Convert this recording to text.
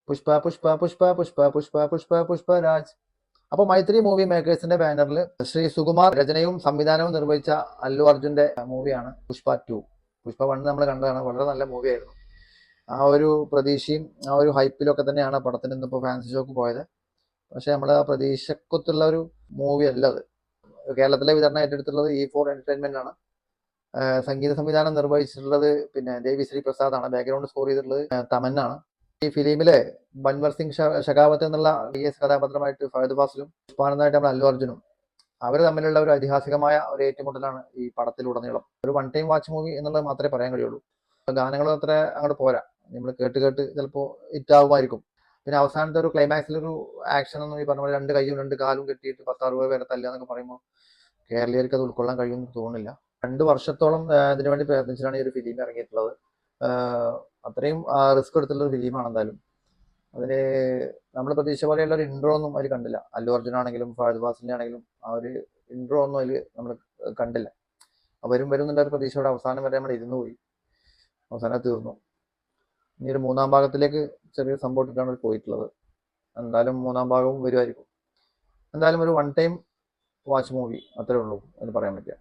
പുഷ്പ പുഷ്പ പുഷ്പ പുഷ്പ പുഷ്പ പുഷ്പ പുഷ്പരാജ്. അപ്പോൾ മൈത്രി മൂവി മേക്കേഴ്സിന്റെ ബാനറിൽ ശ്രീ സുകുമാർ രചനയും സംവിധാനവും നിർവഹിച്ച അല്ലു അർജുന്റെ മൂവിയാണ് പുഷ്പ 2. പുഷ്പ 1 നമ്മൾ കണ്ടതാണ്, വളരെ നല്ല മൂവിയായിരുന്നു. ആ ഒരു പ്രതീക്ഷയും ആ ഒരു ഹൈപ്പിലൊക്കെ തന്നെയാണ് പടത്തിന് ഇന്നിപ്പോൾ ഫാൻസി ഷോക്ക് പോയത്. പക്ഷെ നമ്മുടെ പ്രതീക്ഷക്കൊത്തുള്ള ഒരു മൂവി അല്ല അത്. കേരളത്തിലെ വിതരണം ഏറ്റെടുത്തുള്ളത് E4 എന്റർടൈൻമെന്റ് ആണ്. സംഗീത സംവിധാനം നിർവഹിച്ചിട്ടുള്ളത് പിന്നെ ദേവി ശ്രീ പ്രസാദ് ആണ്. ബാക്ക്ഗ്രൗണ്ട് സ്കോർ ചെയ്തിട്ടുള്ളത് തമന്നാണ്. ഈ ഫിലിമിലെ ബൻവർ സിംഗ് ഷെഖാവത്ത് എന്നുള്ള DS കഥാപാത്രമായിട്ട് ഫഹദ് ഫാസിലും പുഷ്പാനന്ദായിട്ട് നമ്മൾ അല്ലു അർജുനും അവർ തമ്മിലുള്ള ഒരു ഐതിഹാസികമായ ഒരു ഏറ്റുമുട്ടലാണ് ഈ പടത്തിലുടനീളം. ഒരു വൺ ടൈം വാച്ച് മൂവി എന്നുള്ളത് മാത്രമേ പറയാൻ കഴിയുള്ളൂ. ഗാനങ്ങളും അത്ര അങ്ങോട്ട് പോരാ, നമ്മൾ കേട്ട് കേട്ട് ചിലപ്പോൾ ഹിറ്റാവുമായിരിക്കും. പിന്നെ അവസാനത്തെ ഒരു ക്ലൈമാക്സിലൊരു ആക്ഷൻ ഒന്നും ഈ പറഞ്ഞ പോലെ 2 കൈയും 2 കാലും കെട്ടിയിട്ട് 10-60 പേരെ തല്ലുക എന്നൊക്കെ പറയുമ്പോൾ കേരളീയർക്ക് അത് ഉൾക്കൊള്ളാൻ കഴിയുമെന്ന് തോന്നുന്നില്ല. 2 വർഷത്തോളം ഇതിനു വേണ്ടി പ്രയത്നിച്ചിട്ടാണ് ഈ ഒരു ഫിലിം ഇറങ്ങിയിട്ടുള്ളത്. അത്രയും റിസ്ക് എടുത്തുള്ള ഒരു ഫിലിമാണ്. എന്തായാലും അതില് നമ്മൾ പ്രതീക്ഷ പോലെയുള്ള ഒരു ഇൻട്രോ ഒന്നും അതിൽ കണ്ടില്ല. അല്ലു അർജുൻ ആണെങ്കിലും ഫഹദ് ഫാസിലിന്റെ ആണെങ്കിലും ആ ഒരു ഇൻട്രോ ഒന്നും അതിൽ നമ്മൾ കണ്ടില്ല. വരും എന്നുള്ള ഒരു പ്രതീക്ഷയോടെ അവസാനം വരെ നമ്മൾ ഇരുന്നു പോയി. അവസാനം തീർന്നു. ഇനി ഒരു 3-ാം ഭാഗത്തിലേക്ക് ചെറിയ സംഭവം ഇട്ടിട്ടാണ് പോയിട്ടുള്ളത്. എന്തായാലും 3-ാം ഭാഗവും വരുമായിരിക്കും. എന്തായാലും ഒരു വൺ ടൈം വാച്ച് മൂവി അത്രേ ഉള്ളൂ എന്ന് പറയാൻ പറ്റുക.